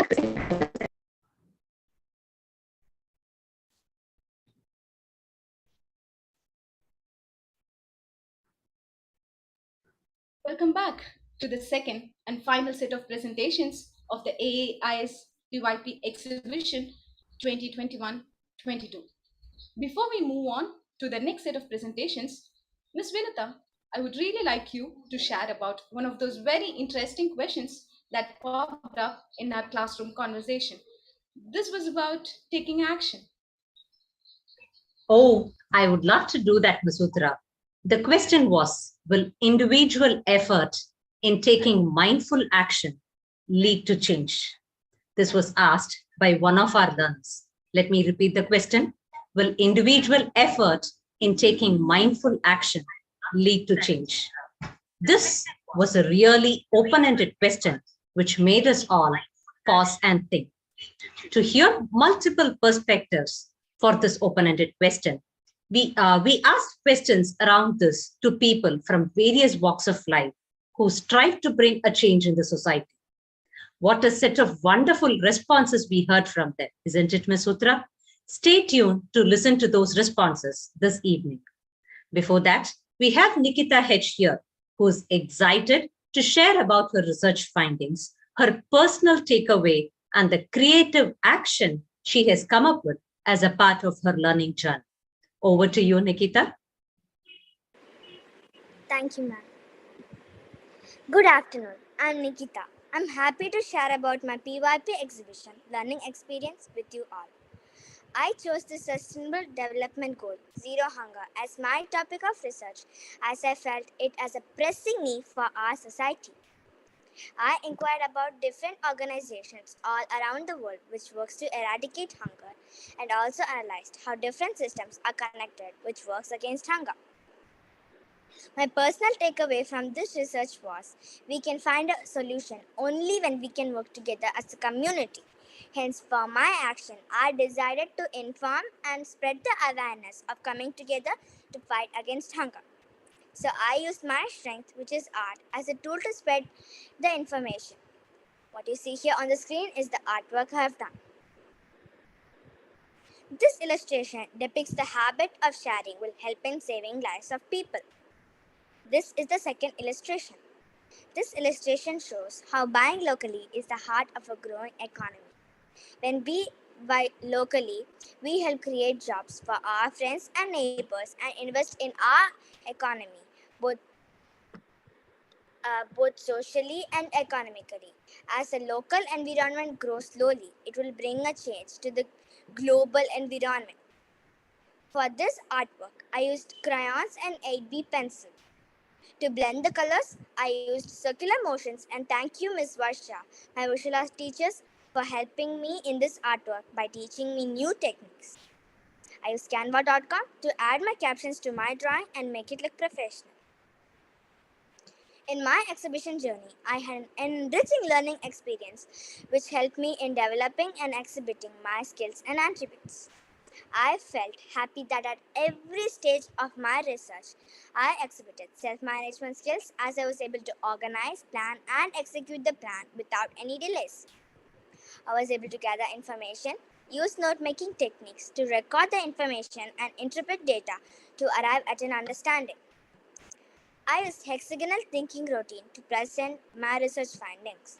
Welcome back to the second and final set of presentations of the AAIS PYP Exhibition 2021-22. Before we move on to the next set of presentations, Ms. Vinita, I would really like you to share about one of those very interesting questions that popped up in our classroom conversation. This was about taking action. Oh, I would love to do that, Ms. Uttara. The question was, will individual effort in taking mindful action lead to change? This was asked by one of our learners. Let me repeat the question. Will individual effort in taking mindful action lead to change? This was a really open-ended question, which made us all pause and think. To hear multiple perspectives for this open-ended question, we asked questions around this to people from various walks of life who strive to bring a change in the society. What a set of wonderful responses we heard from them, isn't it, Ms. Uttara? Stay tuned to listen to those responses this evening. Before that, we have Nikita H here, who's excited to share about her research findings, her personal takeaway, and the creative action she has come up with as a part of her learning journey. Over to you, Nikita. Thank you, ma'am. Good afternoon. I'm Nikita. I'm happy to share about my PYP exhibition learning experience with you all. I chose the Sustainable Development Goal, Zero Hunger, as my topic of research as I felt it as a pressing need for our society. I inquired about different organizations all around the world which works to eradicate hunger and also analyzed how different systems are connected which works against hunger. My personal takeaway from this research was we can find a solution only when we can work together as a community. Hence, for my action, I decided to inform and spread the awareness of coming together to fight against hunger. So I used my strength, which is art, as a tool to spread the information. What you see here on the screen is the artwork I have done. This illustration depicts the habit of sharing will help in saving lives of people. This is the second illustration. This illustration shows how buying locally is the heart of a growing economy. When we buy locally, we help create jobs for our friends and neighbors and invest in our economy, both socially and economically. As the local environment grows slowly, it will bring a change to the global environment. For this artwork, I used crayons and 8B pencil. To blend the colors, I used circular motions, and thank you, Ms. Varsha, my visual arts teachers, for helping me in this artwork by teaching me new techniques. I used canva.com to add my captions to my drawing and make it look professional. In my exhibition journey, I had an enriching learning experience which helped me in developing and exhibiting my skills and attributes. I felt happy that at every stage of my research, I exhibited self-management skills as I was able to organize, plan, and execute the plan without any delays. I was able to gather information, use note-making techniques to record the information and interpret data to arrive at an understanding. I used hexagonal thinking routine to present my research findings.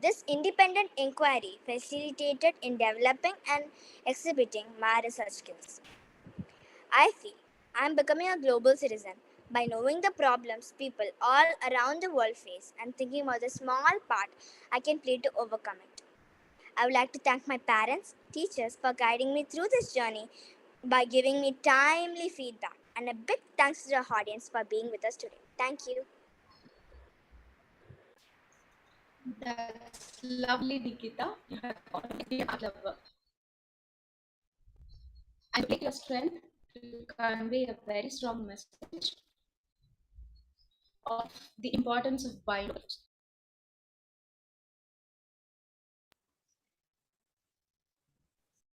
This independent inquiry facilitated in developing and exhibiting my research skills. I feel I am becoming a global citizen by knowing the problems people all around the world face and thinking about the small part I can play to overcome it. I would like to thank my parents, teachers for guiding me through this journey by giving me timely feedback. And a big thanks to the audience for being with us today. Thank you. That's lovely, Nikita. You have already art lover. And take your strength to convey a very strong message of the importance of buying.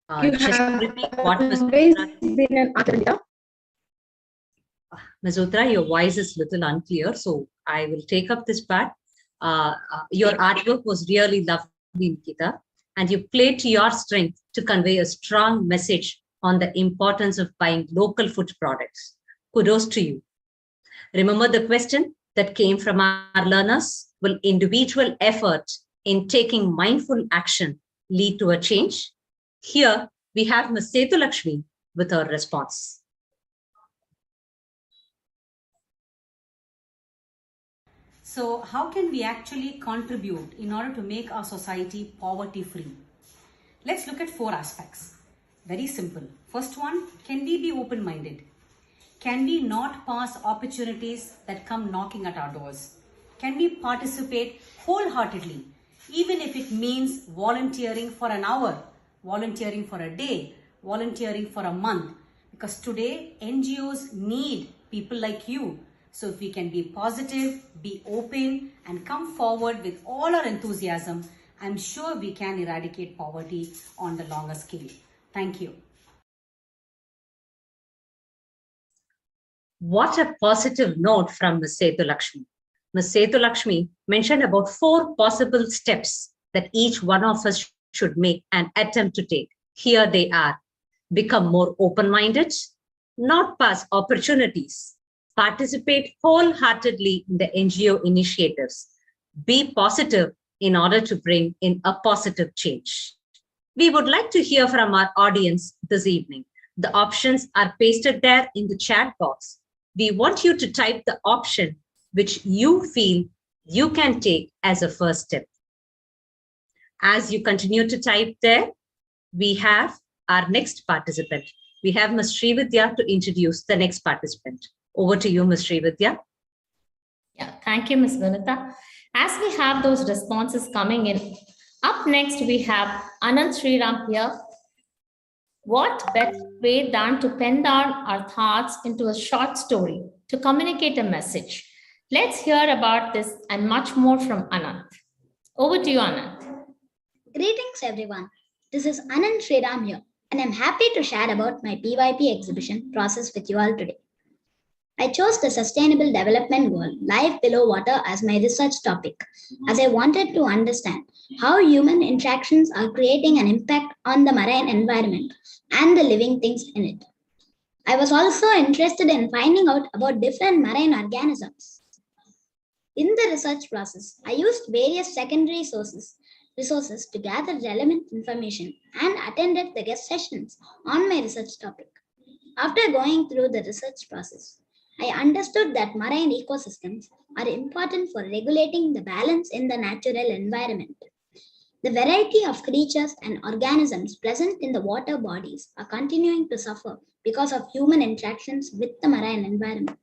Just repeat what Ms. been an art. Ms. Uttara, your voice is a little unclear, so I will take up this part. Your artwork was really lovely, Nikita, and you played to your strength to convey a strong message on the importance of buying local food products. Kudos to you. Remember the question that came from our learners? Will individual effort in taking mindful action lead to a change? Here we have Ms. Setulakshmi with her response. So, how can we actually contribute in order to make our society poverty free? Let's look at 4 aspects. Very simple. First one, can we be open minded? Can we not pass opportunities that come knocking at our doors? Can we participate wholeheartedly, even if it means volunteering for an hour, volunteering for a day, volunteering for a month? Because today NGOs need people like you. So if we can be positive, be open, and come forward with all our enthusiasm, I'm sure we can eradicate poverty on the longer scale. Thank you. What a positive note from Ms. Setulakshmi. Ms. Setulakshmi mentioned about 4 possible steps that each one of us should make an attempt to take. Here they are. Become more open-minded, not pass opportunities, participate wholeheartedly in the NGO initiatives, be positive in order to bring in a positive change. We would like to hear from our audience this evening. The options are pasted there in the chat box. We want you to type the option which you feel you can take as a first step. As you continue to type there, we have our next participant. We have Ms. Srividya to introduce the next participant. Over to you, Ms. Srividya. Yeah, thank you, Ms. Vinita. As we have those responses coming in, up next we have Anand Sriram here. What better way than to pen down our thoughts into a short story to communicate a message? Let's hear about this and much more from Anand. Over to you, Anand. Greetings everyone. This is Anand Sriram here, and I'm happy to share about my PYP exhibition process with you all today. I chose the Sustainable Development Goal, Life Below Water, as my research topic, as I wanted to understand how human interactions are creating an impact on the marine environment and the living things in it. I was also interested in finding out about different marine organisms. In the research process, I used various secondary resources to gather relevant information and attended the guest sessions on my research topic. After going through the research process, I understood that marine ecosystems are important for regulating the balance in the natural environment. The variety of creatures and organisms present in the water bodies are continuing to suffer because of human interactions with the marine environment.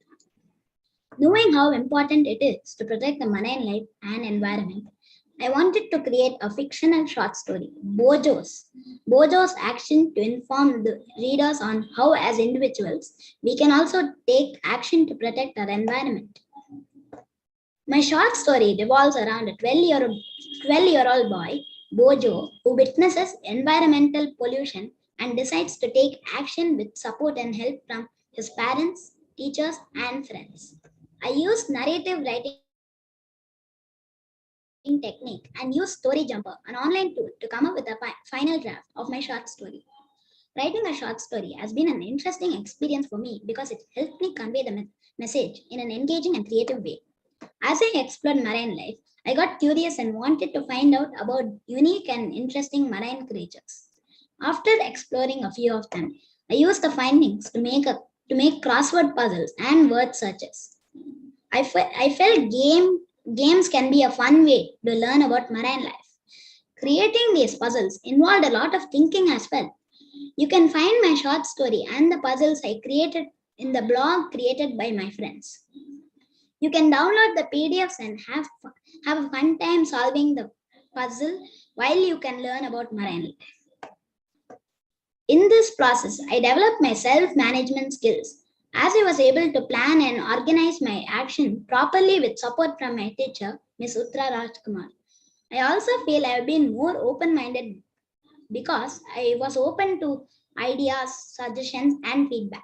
Knowing how important it is to protect the marine life and environment, I wanted to create a fictional short story, Bojo's action to inform the readers on how, as individuals, we can also take action to protect our environment. My short story revolves around a 12-year-old boy, Bojo, who witnesses environmental pollution and decides to take action with support and help from his parents, teachers, and friends. I used narrative writing technique and used Story Jumper, an online tool, to come up with a final draft of my short story. Writing a short story has been an interesting experience for me because it helped me convey the message in an engaging and creative way. As I explored marine life, I got curious and wanted to find out about unique and interesting marine creatures. After exploring a few of them, I used the findings to make crossword puzzles and word searches. I felt games can be a fun way to learn about marine life. Creating these puzzles involved a lot of thinking as well. You can find my short story and the puzzles I created in the blog created by my friends. You can download the PDFs and have a fun time solving the puzzle while you can learn about marine life. In this process, I developed my self-management skills as I was able to plan and organize my action properly with support from my teacher, Ms. Uttara Rajkumar. I also feel I have been more open-minded because I was open to ideas, suggestions, and feedback.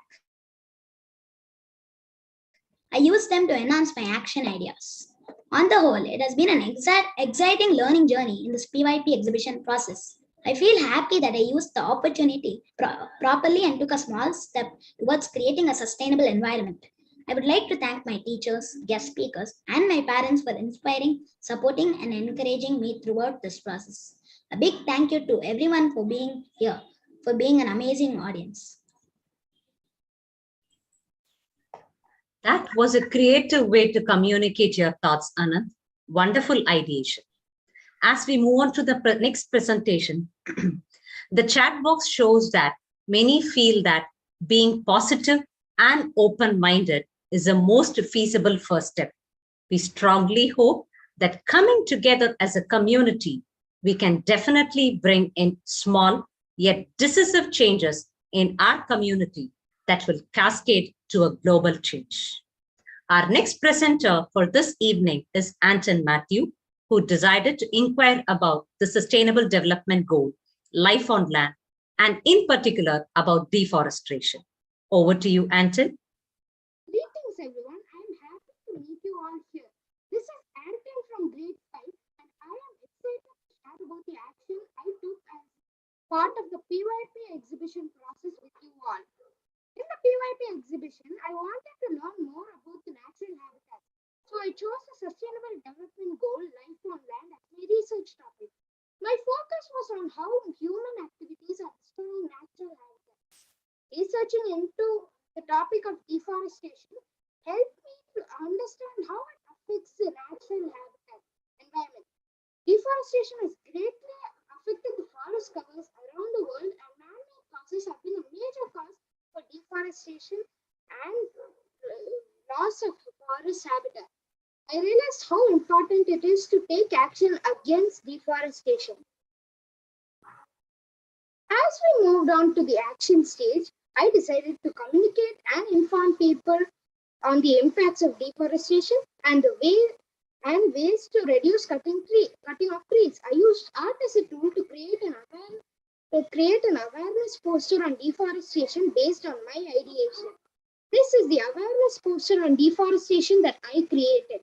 I used them to enhance my action ideas. On the whole, it has been an exciting learning journey in this PYP exhibition process. I feel happy that I used the opportunity properly and took a small step towards creating a sustainable environment. I would like to thank my teachers, guest speakers, and my parents for inspiring, supporting, and encouraging me throughout this process. A big thank you to everyone for being here, for being an amazing audience. That was a creative way to communicate your thoughts, Anand. Wonderful ideation. As we move on to the next presentation, the chat box shows that many feel that being positive and open-minded is the most feasible first step. We strongly hope that coming together as a community, we can definitely bring in small yet decisive changes in our community that will cascade to a global change. Our next presenter for this evening is Anton Matthew, who decided to inquire about the Sustainable Development Goal, life on land, and in particular about deforestation. Over to you, Anton. Greetings, everyone. I am happy to meet you all here. This is Anton from Grade 5, and I am excited to share about the action I took as part of the PYP exhibition process with you all. In the PYP exhibition, I wanted to learn more about the natural habitats. So I chose the Sustainable Development Goal, life on land, as my research topic. My focus was on how human activities are destroying natural habitats. Researching into the topic of deforestation helped me to understand how it affects the natural habitat environment. Deforestation has greatly affected the forest covers around the world, and man-made causes have been a major cause for deforestation and loss of forest habitat. I realized how important it is to take action against deforestation. As we moved on to the action stage, I decided to communicate and inform people on the impacts of deforestation and the ways to reduce cutting of trees. I used art as a tool to create an awareness poster on deforestation based on my ideation. This is the awareness poster on deforestation that I created.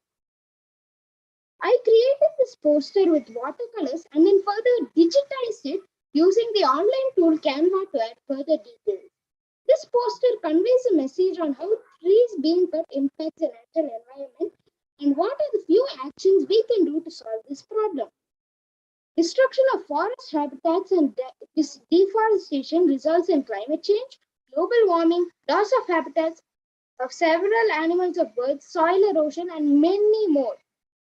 I created this poster with watercolors and then further digitized it using the online tool Canva to add further details. This poster conveys a message on how trees being cut impacts the natural environment and what are the few actions we can do to solve this problem. Destruction of forest habitats and deforestation results in climate change, global warming, loss of habitats of several animals or birds, soil erosion, and many more.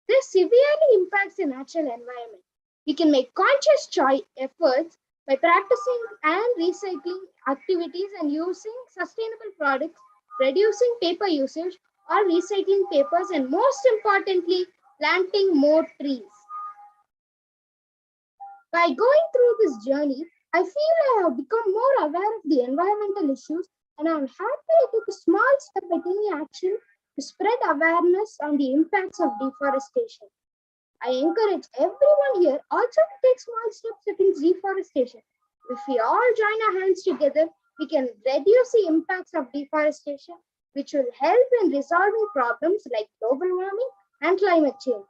This severely impacts the natural environment. We can make conscious efforts by practicing and recycling activities and using sustainable products, reducing paper usage or recycling papers, and most importantly, planting more trees. By going through this journey, I feel I have become more aware of the environmental issues, and I am happy I took a small step by taking action to spread awareness on the impacts of deforestation. I encourage everyone here also to take small steps against deforestation. If we all join our hands together, we can reduce the impacts of deforestation, which will help in resolving problems like global warming and climate change.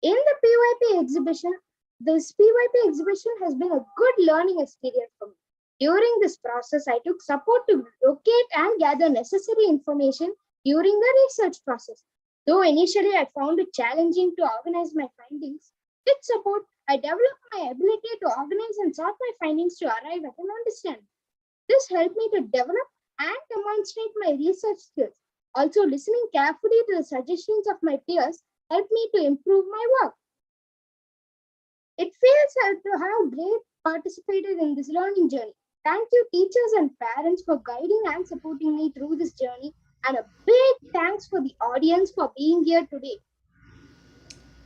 In the PYP exhibition, this PYP exhibition has been a good learning experience for me. During this process, I took support to locate and gather necessary information during the research process. Though initially I found it challenging to organize my findings, with support, I developed my ability to organize and sort my findings to arrive at an understanding. This helped me to develop and demonstrate my research skills. Also, listening carefully to the suggestions of my peers helped me to improve my work. It feels to have great participated in this learning journey. Thank you, teachers and parents, for guiding and supporting me through this journey. And a big thanks for the audience for being here today.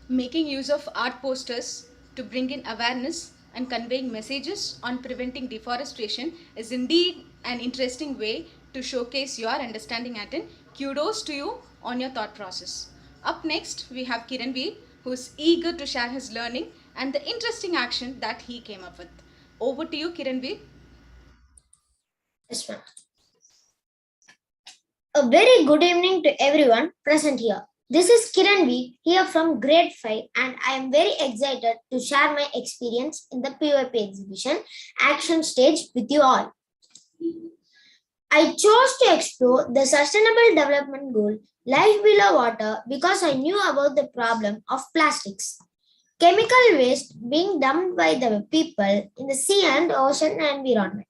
Making use of art posters to bring in awareness and conveying messages on preventing deforestation is indeed an interesting way to showcase your understanding, Atin. Kudos to you on your thought process. Up next, we have Kiranveer, who is eager to share his learning and the interesting action that he came up with. Over to you, Kiranveer. Yes, ma'am. A very good evening to everyone present here. This is Kiran V here from grade 5 and I am very excited to share my experience in the PYP exhibition action stage with you all. I chose to explore the Sustainable Development Goal Life Below Water because I knew about the problem of plastics. Chemical waste being dumped by the people in the sea and ocean environment.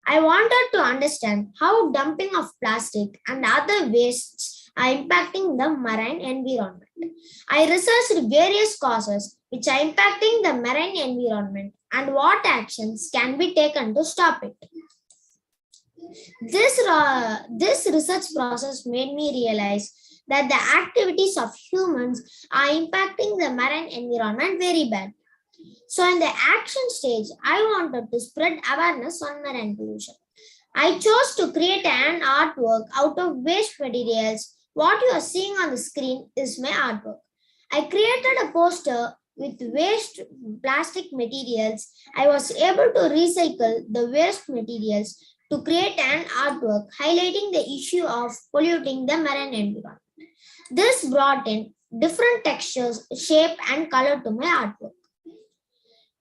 I wanted to understand how dumping of plastic and other wastes are impacting the marine environment. I researched various causes which are impacting the marine environment and what actions can be taken to stop it. This research process made me realize that the activities of humans are impacting the marine environment very bad. So in the action stage, I wanted to spread awareness on marine pollution. I chose to create an artwork out of waste materials. What you are seeing on the screen is my artwork. I created a poster with waste plastic materials. I was able to recycle the waste materials to create an artwork highlighting the issue of polluting the marine environment. This brought in different textures, shape, and color to my artwork.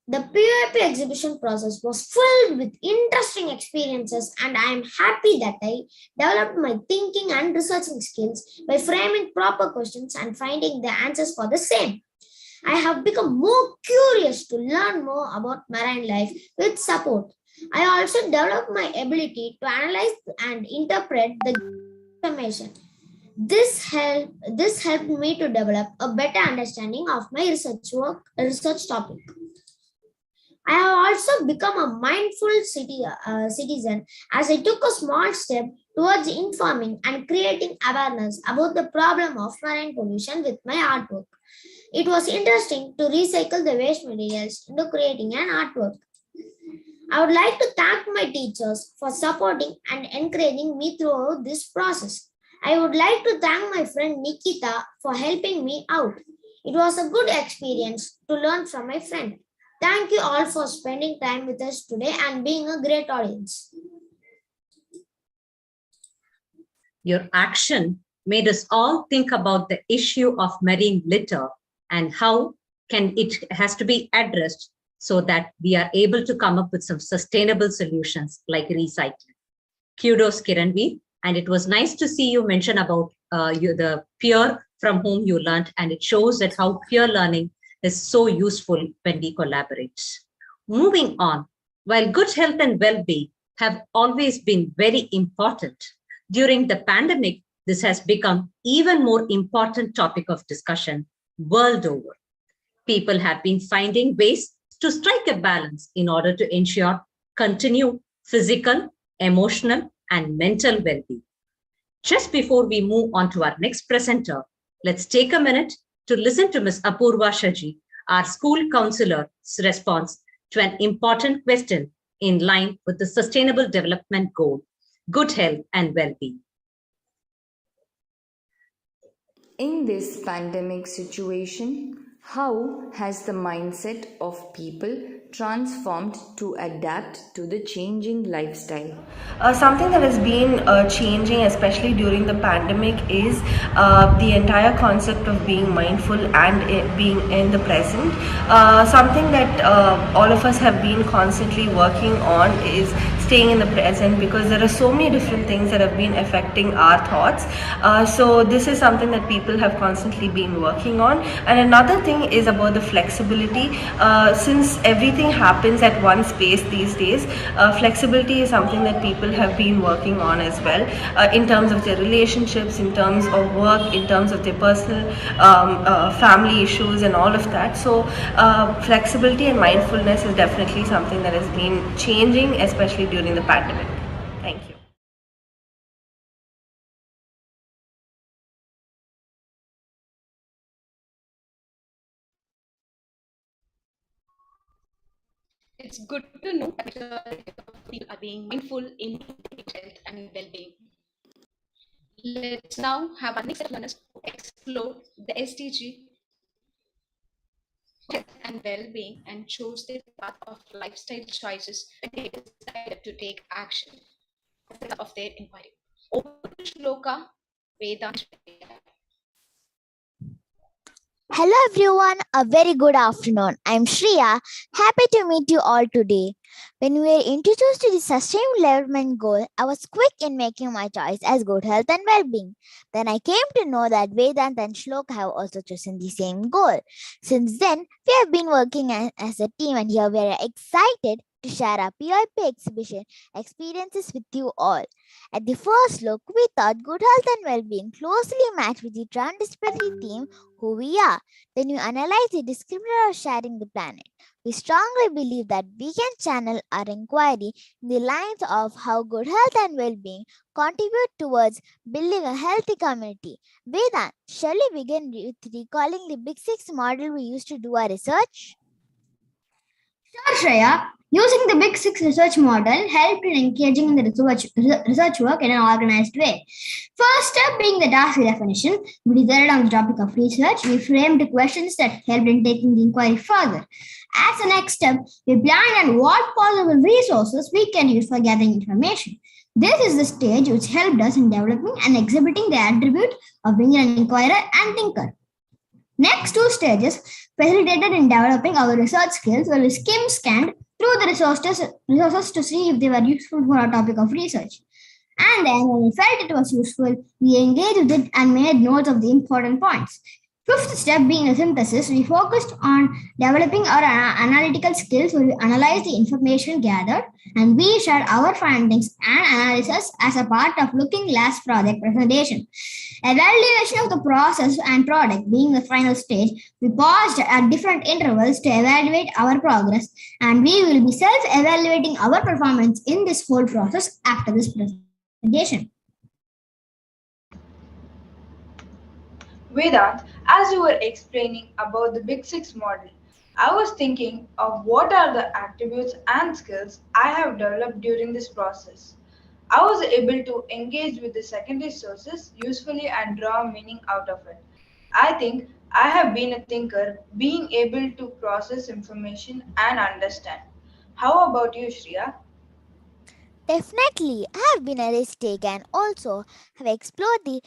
The PYP exhibition process was filled with interesting experiences, and I am happy that I developed my thinking and researching skills by framing proper questions and finding the answers for the same. I have become more curious to learn more about marine life with support. I also developed my ability to analyze and interpret the information. This helped me to develop a better understanding of my research topic. I have also become a citizen as I took a small step towards informing and creating awareness about the problem of marine pollution with my artwork. It was interesting to recycle the waste materials into creating an artwork. I would like to thank my teachers for supporting and encouraging me throughout this process. I would like to thank my friend Nikita for helping me out. It was a good experience to learn from my friend. Thank you all for spending time with us today and being a great audience. Your action made us all think about the issue of marine litter and how it has to be addressed so that we are able to come up with some sustainable solutions like recycling. Kudos, Kiran V. And it was nice to see you mention about the peer from whom you learned, and it shows that how peer learning is so useful when we collaborate. Moving on, while good health and well-being have always been very important, during the pandemic, this has become even more important topic of discussion world over. People have been finding ways to strike a balance in order to ensure continued physical, emotional, and mental well-being. Just before we move on to our next presenter, let's take a minute to listen to Ms. Apurva Shaji, our school counselor's response to an important question in line with the Sustainable Development Goal, good health and well-being. In this pandemic situation, how has the mindset of people transformed to adapt to the changing lifestyle? Something that has been changing, especially during the pandemic, is the entire concept of being mindful and being in the present. Something that all of us have been constantly working on is staying in the present, because there are so many different things that have been affecting our thoughts. So this is something that people have constantly been working on. And another thing is about the flexibility. Since everything happens at one space these days, flexibility is something that people have been working on as well, in terms of their relationships, in terms of work, in terms of their personal family issues and all of that. So flexibility and mindfulness is definitely something that has been changing, especially during the pandemic. Thank you. It's good to know that people are being mindful in health and well-being. Let's now have our next set of learners explore the SDG health and well-being and choose their path of lifestyle choices when they decide to take action of their inquiry. Over to Shloka, Vedant. Hello everyone, a very good afternoon. I'm Shreya. Happy to meet you all today. When we were introduced to the Sustainable Development Goal, I was quick in making my choice as good health and well-being. Then I came to know that Vedant and Shlok have also chosen the same goal. Since then, we have been working as a team and here we are excited to share our PYP exhibition experiences with you all. At the first look, we thought good health and well-being closely matched with the transdisciplinary theme who we are. When you analyze the discriminator of sharing the planet, we strongly believe that we can channel our inquiry in the lines of how good health and well-being contribute towards building a healthy community. Vedant, shall we begin with recalling the Big Six model we used to do our research? Sure, Shreya. Using the Big Six research model helped in engaging in the research work in an organized way. First step being the task definition, we decided on the topic of research. We framed questions that helped in taking the inquiry further. As the next step, we planned on what possible resources we can use for gathering information. This is the stage which helped us in developing and exhibiting the attribute of being an inquirer and thinker. Next two stages facilitated in developing our research skills where we scanned through the resources to see if they were useful for our topic of research. And then when we felt it was useful, we engaged with it and made notes of the important points. Fifth step being a synthesis, we focused on developing our analytical skills where we analyzed the information gathered and we shared our findings and analysis as a part of Looking Glass project presentation. Evaluation of the process and product being the final stage, we paused at different intervals to evaluate our progress and we will be self-evaluating our performance in this whole process after this presentation. Vedant, as you were explaining about the Big Six model, I was thinking of what are the attributes and skills I have developed during this process. I was able to engage with the secondary sources usefully and draw meaning out of it. I think I have been a thinker, being able to process information and understand. How about you, Shriya? Definitely, I have been a risk taker and also have explored the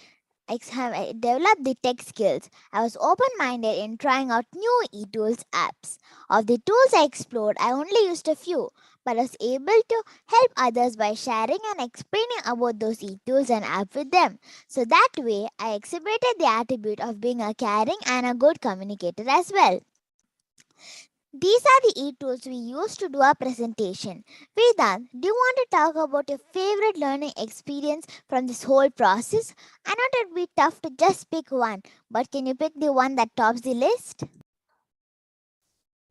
have developed the tech skills. I was open minded in trying out new e-tools apps. Of the tools I explored, I only used a few, but I was able to help others by sharing and explaining about those e-tools and apps with them. So that way, I exhibited the attribute of being a caring and a good communicator as well. These are the e-tools we use to do our presentation. Vedant, do you want to talk about your favorite learning experience from this whole process? I know it would be tough to just pick one, but can you pick the one that tops the list?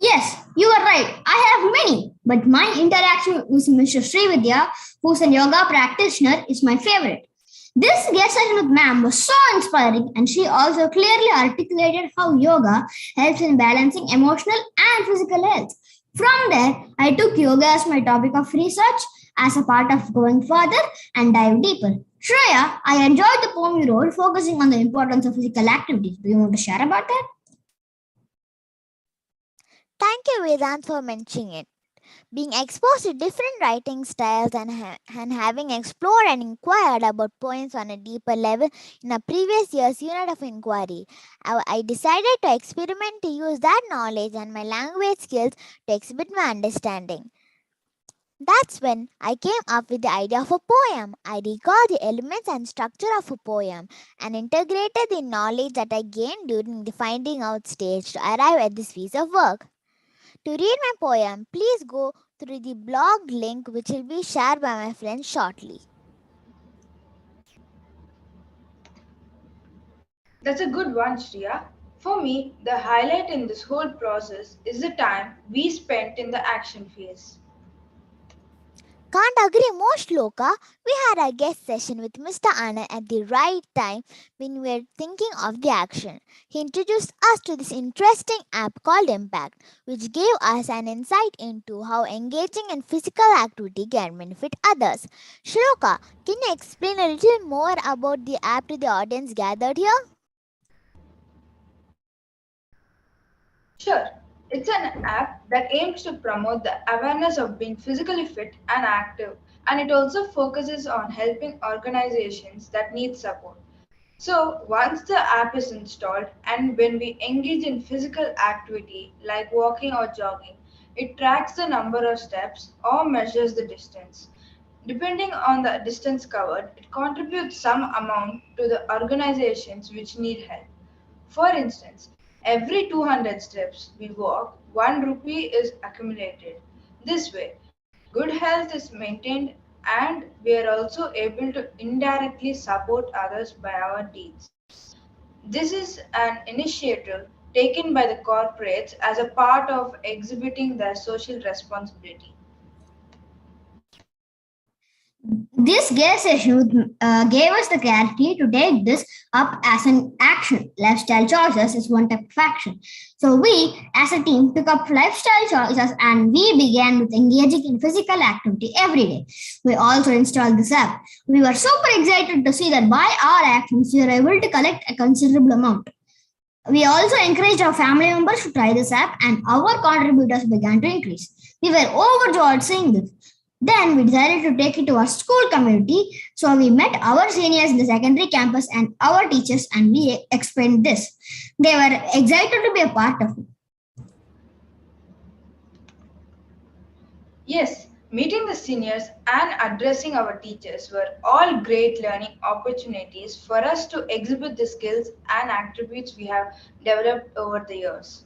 Yes, you are right. I have many, but my interaction with Mr. Srividya, who's a yoga practitioner, is my favorite. This guest session with ma'am was so inspiring, and she also clearly articulated how yoga helps in balancing emotional and physical health. From there, I took yoga as my topic of research as a part of going further and dive deeper. Shreya, I enjoyed the poem you wrote focusing on the importance of physical activities. Do you want to share about that? Thank you, Vedant, for mentioning it. Being exposed to different writing styles and having explored and inquired about poems on a deeper level in a previous year's unit of inquiry, I decided to experiment to use that knowledge and my language skills to exhibit my understanding. That's when I came up with the idea of a poem. I recalled the elements and structure of a poem and integrated the knowledge that I gained during the finding out stage to arrive at this piece of work. To read my poem, please go through the blog link which will be shared by my friends shortly. That's a good one, Shriya. For me, the highlight in this whole process is the time we spent in the action phase. Can't agree more, Shloka. We had a guest session with Mr. Anand at the right time when we were thinking of the action. He introduced us to this interesting app called Impact, which gave us an insight into how engaging in physical activity can benefit others. Shloka, can you explain a little more about the app to the audience gathered here? Sure, it's an app that aims to promote the awareness of being physically fit and active, and it also focuses on helping organizations that need support. So, once the app is installed and when we engage in physical activity like walking or jogging, it tracks the number of steps or measures the distance. Depending on the distance covered, it contributes some amount to the organizations which need help. For instance, every 200 steps we walk, 1 rupee is accumulated. This way, good health is maintained and we are also able to indirectly support others by our deeds. This is an initiative taken by the corporates as a part of exhibiting their social responsibility. This gave us the clarity to take this up as an action. Lifestyle choices is one type of action. So we, as a team, took up lifestyle choices and we began with engaging in physical activity every day. We also installed this app. We were super excited to see that by our actions, we were able to collect a considerable amount. We also encouraged our family members to try this app, and our contributors began to increase. We were overjoyed seeing this. Then we decided to take it to our school community. So we met our seniors in the secondary campus and our teachers, and we explained this. They were excited to be a part of it. Yes, meeting the seniors and addressing our teachers were all great learning opportunities for us to exhibit the skills and attributes we have developed over the years.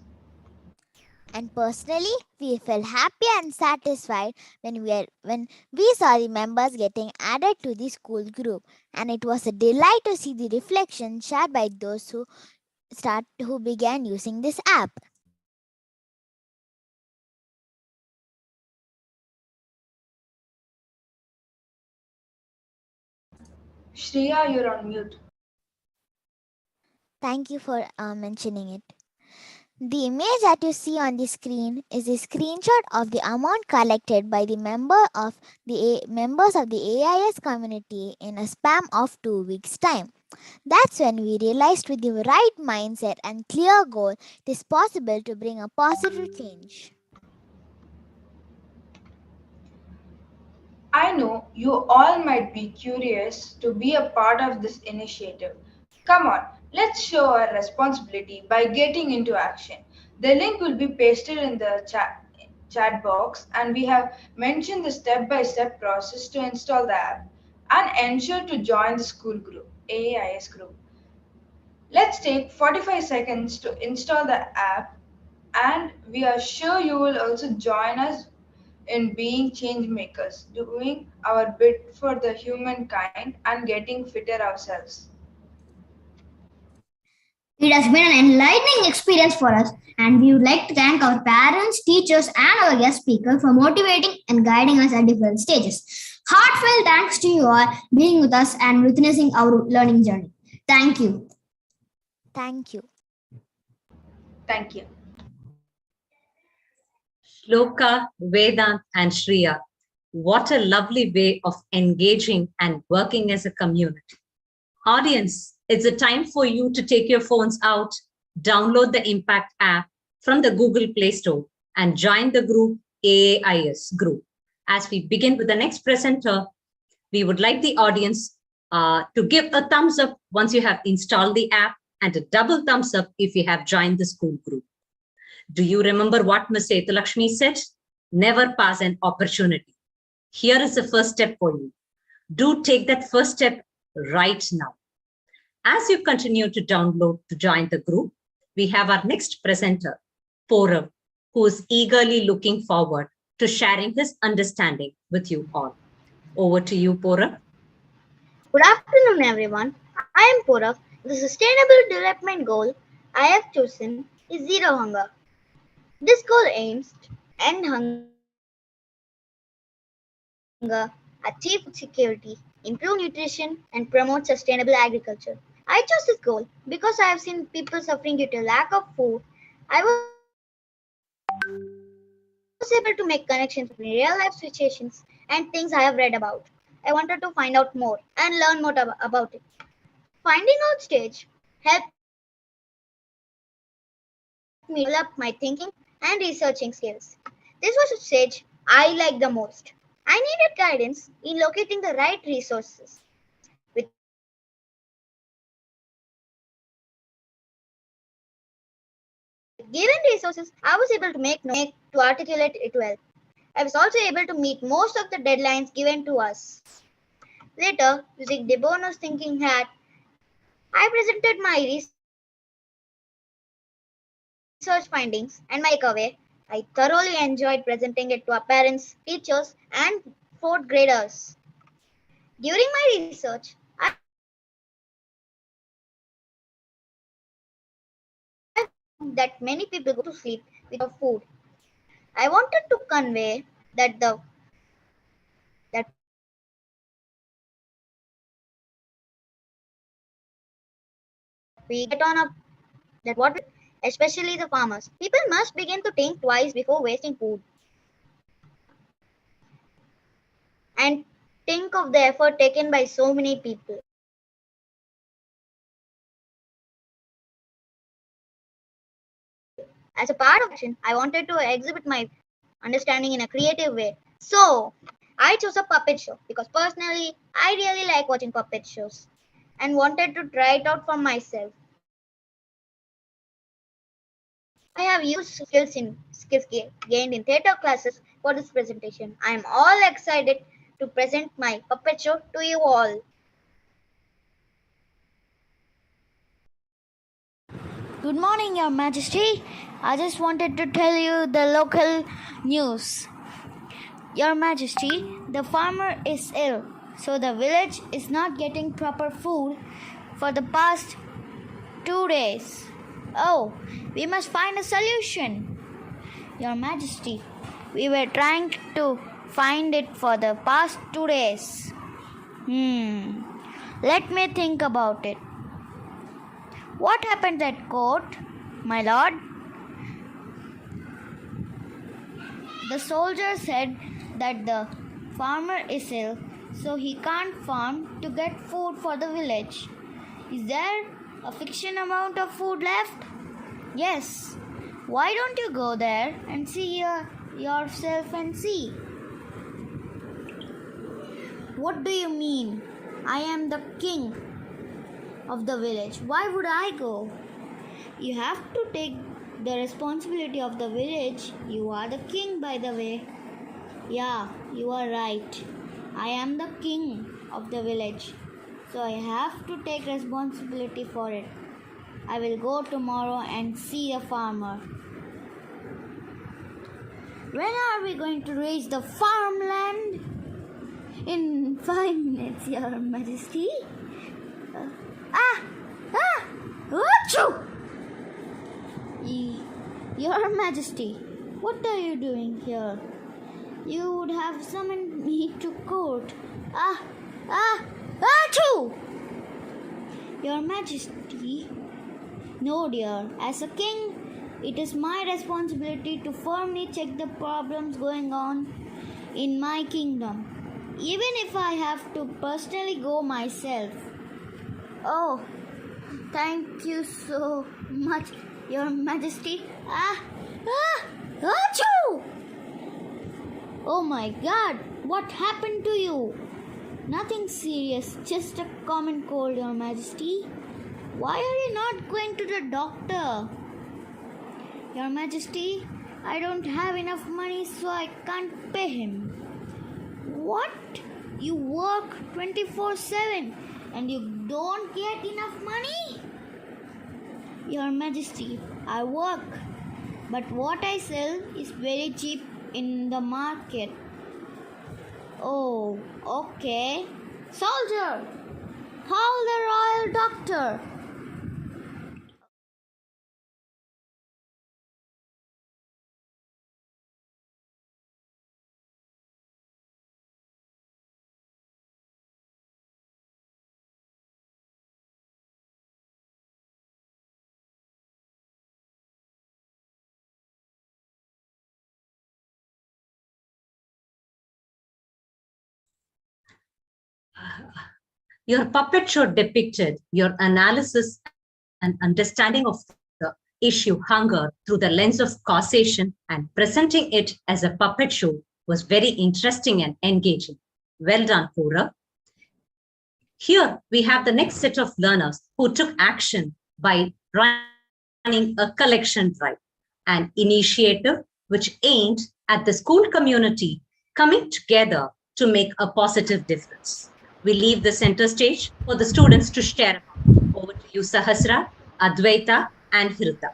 And personally, we felt happy and satisfied when we saw the members getting added to the school group. And it was a delight to see the reflection shared by those who began using this app. Shreya, you're on mute. Thank you for mentioning it. The image that you see on the screen is a screenshot of the amount collected by the members of the AIS community in a span of 2 weeks' time. That's when we realized with the right mindset and clear goal, it is possible to bring a positive change. I know you all might be curious to be a part of this initiative. Come on, let's show our responsibility by getting into action. The link will be pasted in the chat box, and we have mentioned the step by step process to install the app and ensure to join the school group, AIS group. Let's take 45 seconds to install the app, and we are sure you will also join us in being change makers, doing our bit for the humankind and getting fitter ourselves. It has been an enlightening experience for us, and we would like to thank our parents, teachers, and our guest speaker for motivating and guiding us at different stages. Heartfelt thanks to you all being with us and witnessing our learning journey. Thank you. Thank you. Thank you. Shloka, Vedant, and Shreya. What a lovely way of engaging and working as a community. Audience, it's a time for you to take your phones out, download the Impact app from the Google Play Store, and join the group AAIS group. As we begin with the next presenter, we would like the audience to give a thumbs up once you have installed the app and a double thumbs up if you have joined the school group. Do you remember what Ms. Setulakshmi said? Never pass an opportunity. Here is the first step for you. Do take that first step right now. As you continue to download to join the group, we have our next presenter, Porav, who is eagerly looking forward to sharing his understanding with you all. Over to you, Porav. Good afternoon, everyone. I am Porav. The Sustainable Development Goal I have chosen is Zero Hunger. This goal aims to end hunger, achieve food security, improve nutrition, and promote sustainable agriculture. I chose this goal because I have seen people suffering due to lack of food. I was able to make connections between real life situations and things I have read about. I wanted to find out more and learn more about it. Finding out stage helped me develop my thinking and researching skills. This was a stage I liked the most. I needed guidance in locating the right resources. With Given resources, I was able to make to articulate it well. I was also able to meet most of the deadlines given to us. Later, using the bonus thinking hat, I presented my research findings and my takeaway. I thoroughly enjoyed presenting it to our parents, teachers, and fourth graders. During my research, I found that many people go to sleep without food. I wanted to convey that we get on up that what we do, especially the farmers. People must begin to think twice before wasting food and think of the effort taken by so many people. As a part of action, I wanted to exhibit my understanding in a creative way. So, I chose a puppet show because personally, I really like watching puppet shows and wanted to try it out for myself. I have used skills gained in theater classes for this presentation. I am all excited to present my puppet show to you all. Good morning, Your Majesty. I just wanted to tell you the local news. Your Majesty, the farmer is ill, so the village is not getting proper food for the past 2 days. Oh, we must find a solution. Your Majesty, we were trying to find it for the past 2 days. Let me think about it. What happened at court, my lord? The soldier said that the farmer is ill, so he can't farm to get food for the village. Is there a fixed amount of food left? Yes. Why don't you go there and see yourself and see? What do you mean? I am the king of the village. Why would I go? You have to take the responsibility of the village. You are the king, by the way. Yeah, you are right. I am the king of the village, so I have to take responsibility for it. I will go tomorrow and see a farmer. When are we going to reach the farmland? In 5 minutes, Your Majesty. Achoo! Your Majesty, what are you doing here? You would have summoned me to court. Achoo! Your Majesty, no dear, as a king, it is my responsibility to firmly check the problems going on in my kingdom, even if I have to personally go myself. Oh, thank you so much, Your Majesty. Achoo! Oh my God, what happened to you? Nothing serious, just a common cold, Your Majesty. Why are you not going to the doctor? Your Majesty, I don't have enough money, so I can't pay him. What? You work 24/7 and you don't get enough money? Your Majesty, I work, but what I sell is very cheap in the market. Oh, okay. Soldier, call the royal doctor. Your puppet show depicted your analysis and understanding of the issue hunger through the lens of causation, and presenting it as a puppet show was very interesting and engaging. Well done, Pura. Here we have the next set of learners who took action by running a collection drive. an initiative which aimed at the school community coming together to make a positive difference. We leave the center stage for the students to share. Over to you, Sahasra, Advaita, and Hirta.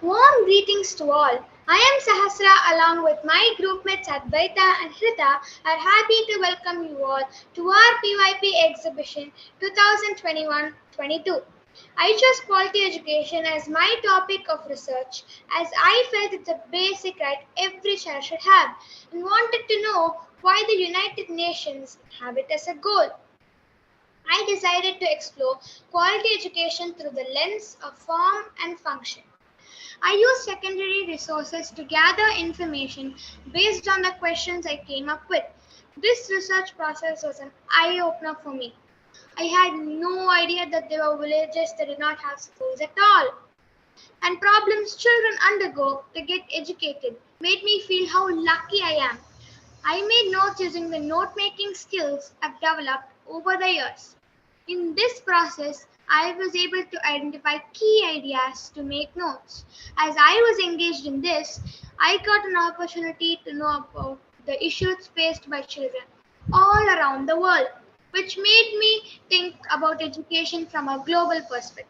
Warm greetings to all. I am Sahasra along with my groupmates Advaita and Hrita are happy to welcome you all to our PYP exhibition 2021-22. I chose quality education as my topic of research as I felt it's a basic right every child should have and wanted to know why the United Nations have it as a goal. I decided to explore quality education through the lens of form and function. I used secondary resources to gather information based on the questions I came up with. This research process was an eye-opener for me. I had no idea that there were villages that did not have schools at all. And problems children undergo to get educated made me feel how lucky I am. I made notes using the note-making skills I've developed over the years. In this process, I was able to identify key ideas to make notes. As I was engaged in this, I got an opportunity to know about the issues faced by children all around the world, which made me think about education from a global perspective.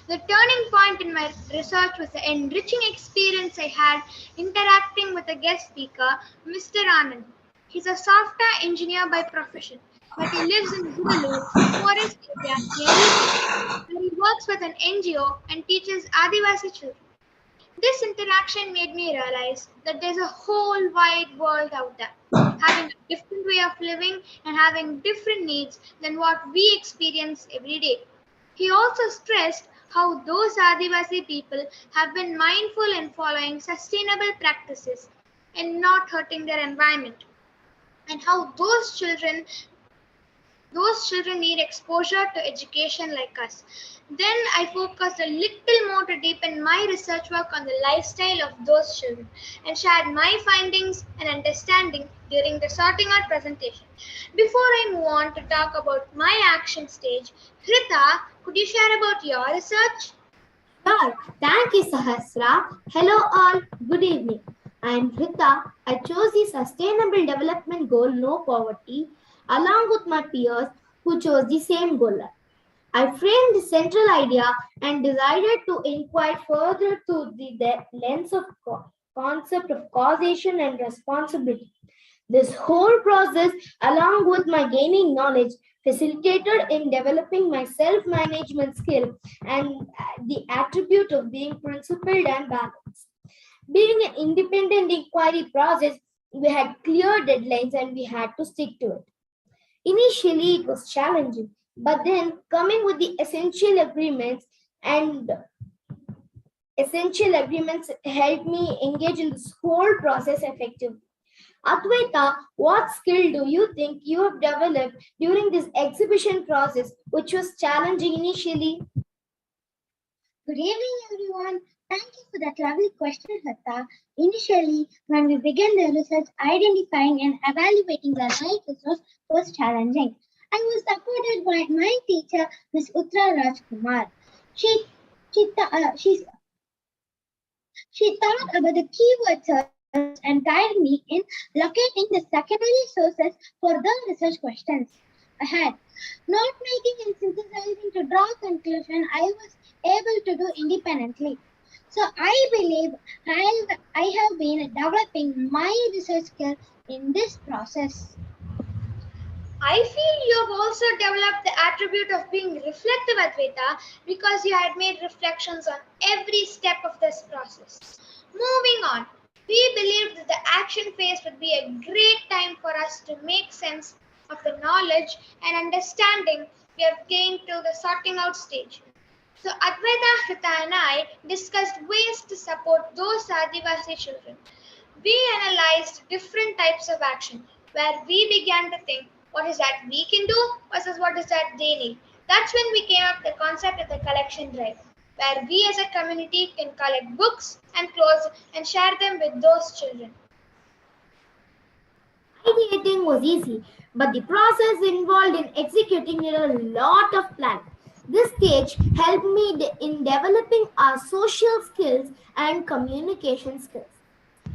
The turning point in my research was the enriching experience I had interacting with a guest speaker, Mr. Anand. He's a software engineer by profession, but he lives in Guralur, forest area near UP, where he works with an NGO and teaches Adivasi children. This interaction made me realize that there's a whole wide world out there, having a different way of living and having different needs than what we experience every day. He also stressed how those Adivasi people have been mindful in following sustainable practices and not hurting their environment, and how those children need exposure to education like us. Then I focused a little more to deepen my research work on the lifestyle of those children and shared my findings and understanding during the sorting out presentation. Before I move on to talk about my action stage, Hrita, could you share about your research? Sure. Thank you, Sahasra. Hello, all. Good evening. I am Rita. I chose the Sustainable Development Goal No Poverty along with my peers who chose the same goal. I framed the central idea and decided to inquire further through the lens of concept of causation and responsibility. This whole process, along with my gaining knowledge, facilitated in developing my self-management skill and the attribute of being principled and balanced. Being an independent inquiry process, we had clear deadlines and we had to stick to it. Initially, it was challenging, but then coming with the essential agreements helped me engage in this whole process effectively. Advaita, what skill do you think you have developed during this exhibition process, which was challenging initially? Good evening, everyone. Thank you for that lovely question, Hatta. Initially, when we began the research, identifying and evaluating the right resource was challenging. I was supported by my teacher, Ms. Uttara Rajkumar. She, she thought about the keyword searches and guided me in locating the secondary sources for the research questions I had. Not making and synthesizing to draw conclusion I was able to do independently. So I believe I have been developing my research skill in this process. I feel you have also developed the attribute of being reflective, Advaita, because you had made reflections on every step of this process. Moving on, we believed that the action phase would be a great time for us to make sense of the knowledge and understanding we have gained to the sorting out stage. So Advaita, Hrita and I discussed ways to support those Adivasi children. We analyzed different types of action where we began to think what is that we can do versus what is that they need. That's when we came up with the concept of the collection drive, where we as a community can collect books and clothes and share them with those children. Ideating was easy, but the process involved in executing needed a lot of planning. This stage helped me in developing our social skills and communication skills.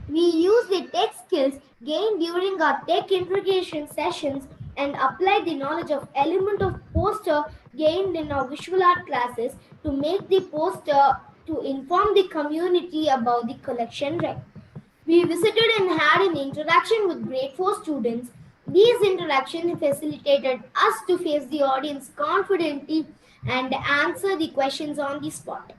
We use the tech skills gained during our tech integration sessions and apply the knowledge of element of poster gained in our visual art classes to make the poster to inform the community about the collection right. We visited and had an interaction with grade 4 students. These interactions facilitated us to face the audience confidently and answer the questions on the spot.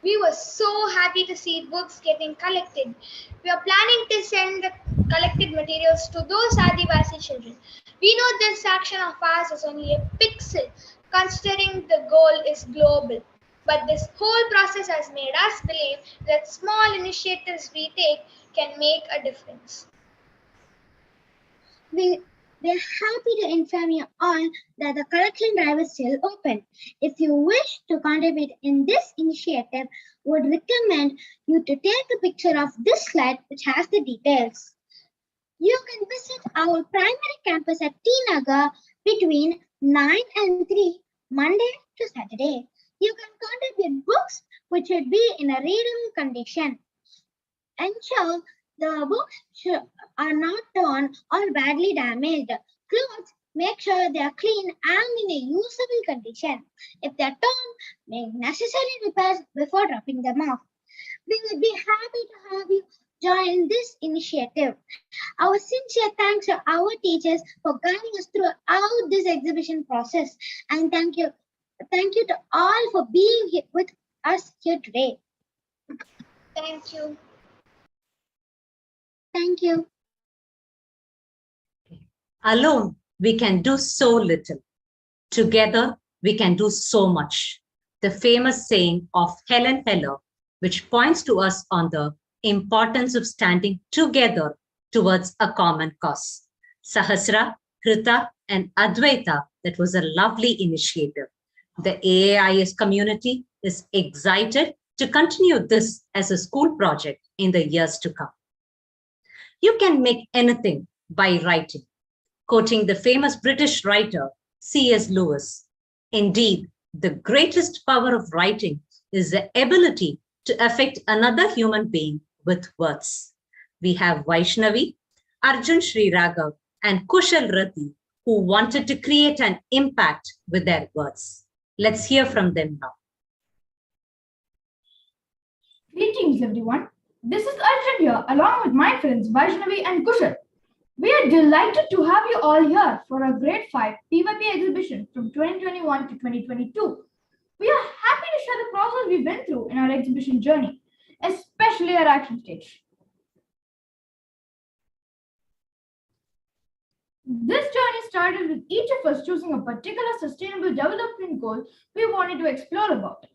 We were so happy to see books getting collected. We are planning to send the collected materials to those Adivasi children. We know this action of ours is only a pixel, considering the goal is global. But this whole process has made us believe that small initiatives we take can make a difference. We're happy to inform you all that the collection drive is still open. If you wish to contribute in this initiative, would recommend you to take a picture of this slide which has the details. You can visit our primary campus at T Nagar between 9 and 3, Monday to Saturday. You can contribute books which should be in a readable condition. Ensure the books are not torn or badly damaged. Clothes, make sure they are clean and in a usable condition. If they are torn, make necessary repairs before dropping them off. We would be happy to have you join this initiative. Our sincere thanks to our teachers for guiding us throughout this exhibition process. And thank you to all for being here with us here today. Thank you. Thank you. Alone, we can do so little. Together, we can do so much. The famous saying of Helen Keller, which points to us on the importance of standing together towards a common cause. Sahasra, Krita, and Advaita, that was a lovely initiative. The AAIS community is excited to continue this as a school project in the years to come. You can make anything by writing. Quoting the famous British writer C.S. Lewis, indeed, the greatest power of writing is the ability to affect another human being with words. We have Vaishnavi, Arjun Sri Raghav, and Kushal Rati who wanted to create an impact with their words. Let's hear from them now. Greetings, everyone. This is Arjun here, along with my friends Vaishnavi and Kushal. We are delighted to have you all here for our Grade 5 PYP exhibition from 2021 to 2022. We are happy to share the process we went through in our exhibition journey, especially our action stage. This journey started with each of us choosing a particular sustainable development goal we wanted to explore about.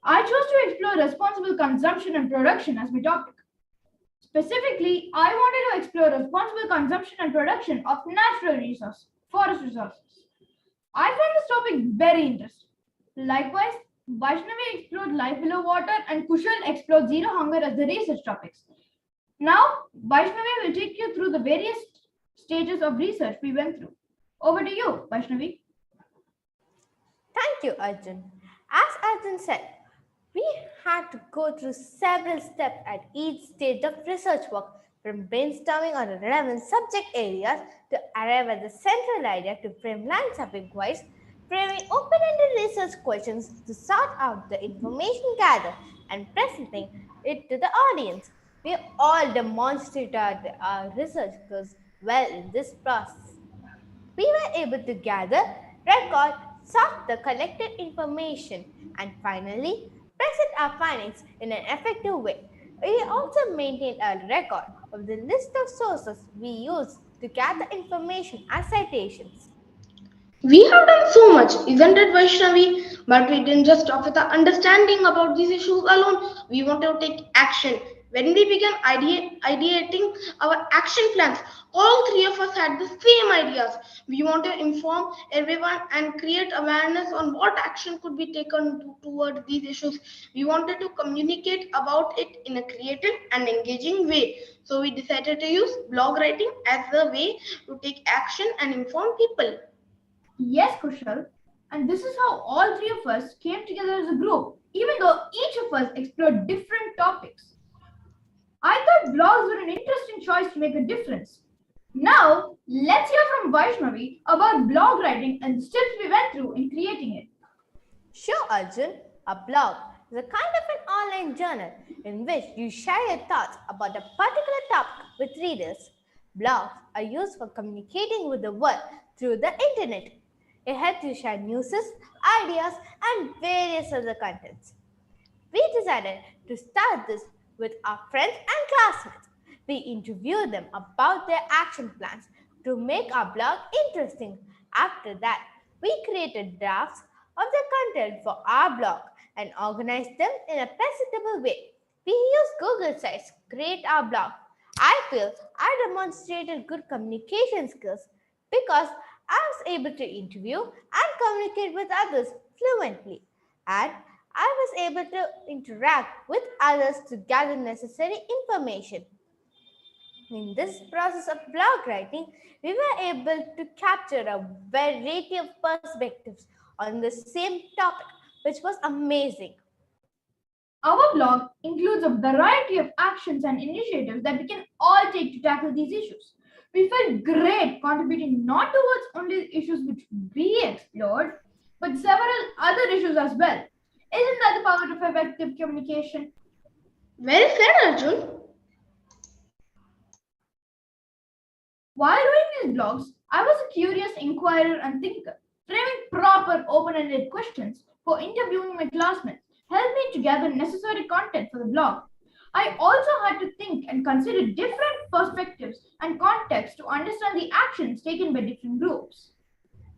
I chose to explore responsible consumption and production as my topic. Specifically, I wanted to explore responsible consumption and production of natural resources, forest resources. I found this topic very interesting. Likewise, Vaishnavi explored life below water and Kushal explored zero hunger as the research topics. Now, Vaishnavi will take you through the various stages of research we went through. Over to you, Vaishnavi. Thank you, Arjun. As Arjun said, we had to go through several steps at each stage of research work, from brainstorming on relevant subject areas to arrive at the central idea to frame lines of inquiries, framing open-ended research questions to sort out the information gathered and presenting it to the audience. We all demonstrated our research skills well in this process. We were able to gather, record, sort the collected information, and finally present our findings in an effective way. We also maintained a record of the list of sources we used to gather information and citations. We have done so much, isn't it, Vaishnavi? But we didn't just stop with the understanding about these issues alone. We want to take action. When we began ideating our action plans, all three of us had the same ideas. We want to inform everyone and create awareness on what action could be taken toward these issues. We wanted to communicate about it in a creative and engaging way. So we decided to use blog writing as a way to take action and inform people. Yes, Kushal. And this is how all three of us came together as a group, even though each of us explored different topics. I thought blogs were an interesting choice to make a difference. Now, let's hear from Vaishnavi about blog writing and steps we went through in creating it. Sure, Arjun. A blog is a kind of an online journal in which you share your thoughts about a particular topic with readers. Blogs are used for communicating with the world through the internet. It helps you share news, ideas, and various other contents. We decided to start this with our friends and classmates. We interviewed them about their action plans to make our blog interesting. After that, we created drafts of the content for our blog and organized them in a presentable way. We used Google Sites to create our blog. I feel I demonstrated good communication skills because I was able to interview and communicate with others fluently, and I was able to interact with others to gather necessary information. In this process of blog writing, we were able to capture a variety of perspectives on the same topic, which was amazing. Our blog includes a variety of actions and initiatives that we can all take to tackle these issues. We felt great contributing not towards only issues which we explored, but several other issues as well. Isn't that the power of effective communication? Well said, Arjun. While doing these blogs, I was a curious inquirer and thinker. Framing proper open-ended questions for interviewing my classmates helped me to gather necessary content for the blog. I also had to think and consider different perspectives and contexts to understand the actions taken by different groups.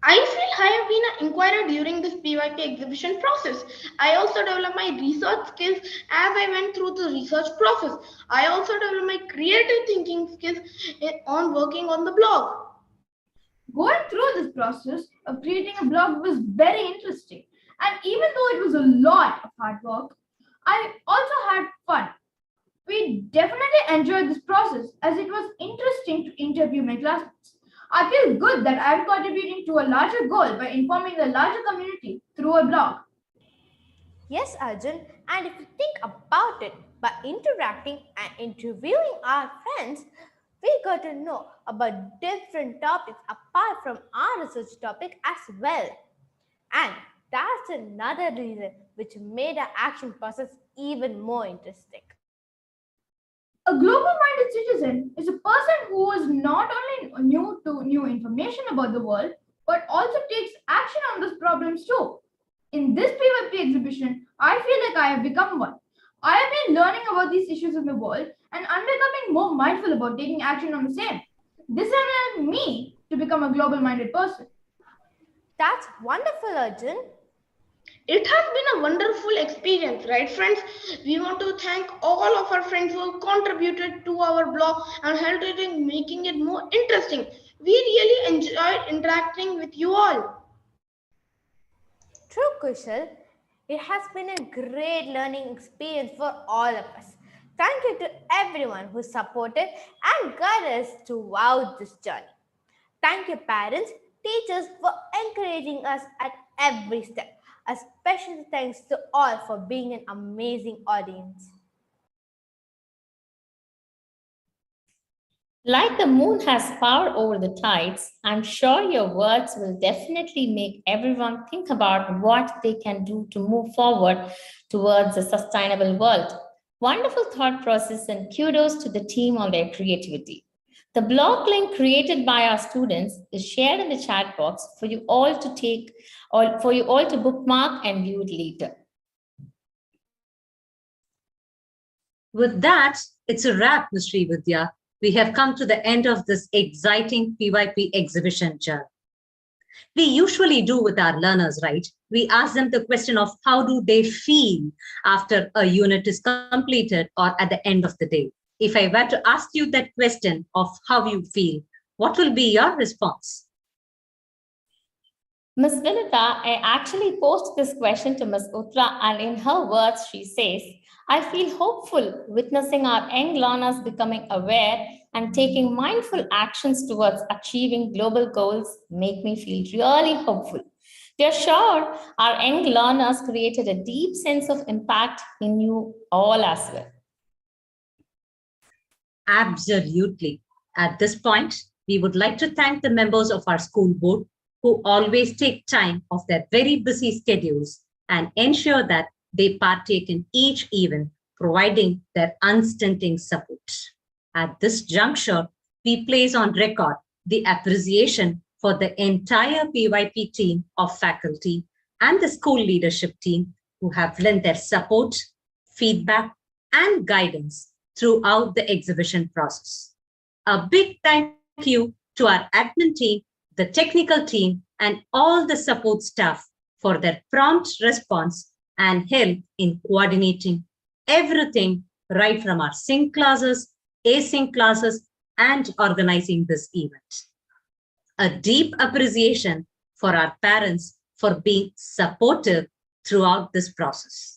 I feel I have been an inquirer during this PYP exhibition process. I also developed my research skills as I went through the research process. I also developed my creative thinking skills on working on the blog. Going through this process of creating a blog was very interesting, and even though it was a lot of hard work, I also had fun. We definitely enjoyed this process as it was interesting to interview my classmates. I feel good that I am contributing to a larger goal by informing the larger community through a blog. Yes, Arjun, and if you think about it, by interacting and interviewing our friends, we got to know about different topics apart from our research topic as well. And that's another reason which made our action process even more interesting. A global-minded citizen is a person who is not only new to new information about the world, but also takes action on those problems too. In this PYP exhibition, I feel like I have become one. I have been learning about these issues in the world, and I'm becoming more mindful about taking action on the same. This has helped me to become a global-minded person. That's wonderful, Arjun. It has been a wonderful experience, right, friends? We want to thank all of our friends who contributed to our blog and helped it in making it more interesting. We really enjoyed interacting with you all. True, Kushal. It has been a great learning experience for all of us. Thank you to everyone who supported and guided us throughout this journey. Thank you, parents, teachers, for encouraging us at every step. A special thanks to all for being an amazing audience. Like the moon has power over the tides, I'm sure your words will definitely make everyone think about what they can do to move forward towards a sustainable world. Wonderful thought process and kudos to the team on their creativity. The blog link created by our students is shared in the chat box for you all to take or for you all to bookmark and view it later. With that, it's a wrap, Ms. Srividya. We have come to the end of this exciting PYP exhibition journey. We usually do with our learners, right? We ask them the question of how do they feel after a unit is completed or at the end of the day. If I were to ask you that question of how you feel, what will be your response? Ms. Vinita, I actually posed this question to Ms. Uttara, and in her words, she says, I feel hopeful witnessing our young learners becoming aware and taking mindful actions towards achieving global goals make me feel really hopeful. We are sure our young learners created a deep sense of impact in you all as well. Absolutely. At this point, we would like to thank the members of our school board who always take time off their very busy schedules and ensure that they partake in each event, providing their unstinting support. At this juncture, we place on record the appreciation for the entire PYP team of faculty and the school leadership team who have lent their support, feedback, and guidance throughout the exhibition process. A big thank you to our admin team, the technical team, and all the support staff for their prompt response and help in coordinating everything right from our sync classes, async classes, and organizing this event. A deep appreciation for our parents for being supportive throughout this process.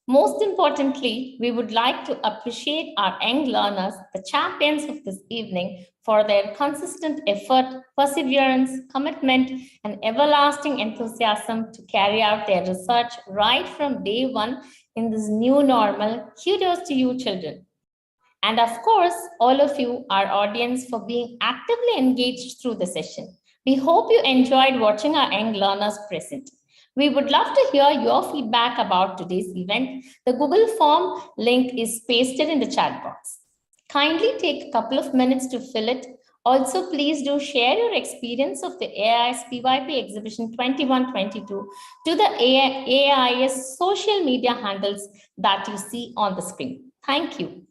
Most importantly, we would like to appreciate our young learners, the champions of this evening, for their consistent effort, perseverance, commitment, and everlasting enthusiasm to carry out their research right from day one in this new normal. Kudos to you, children. And of course, all of you, our audience, for being actively engaged through the session. We hope you enjoyed watching our young learners present. We would love to hear your feedback about today's event. The Google form link is pasted in the chat box. Kindly take a couple of minutes to fill it. Also, please do share your experience of the AIS PYP Exhibition 21-22 to the AIS social media handles that you see on the screen. Thank you.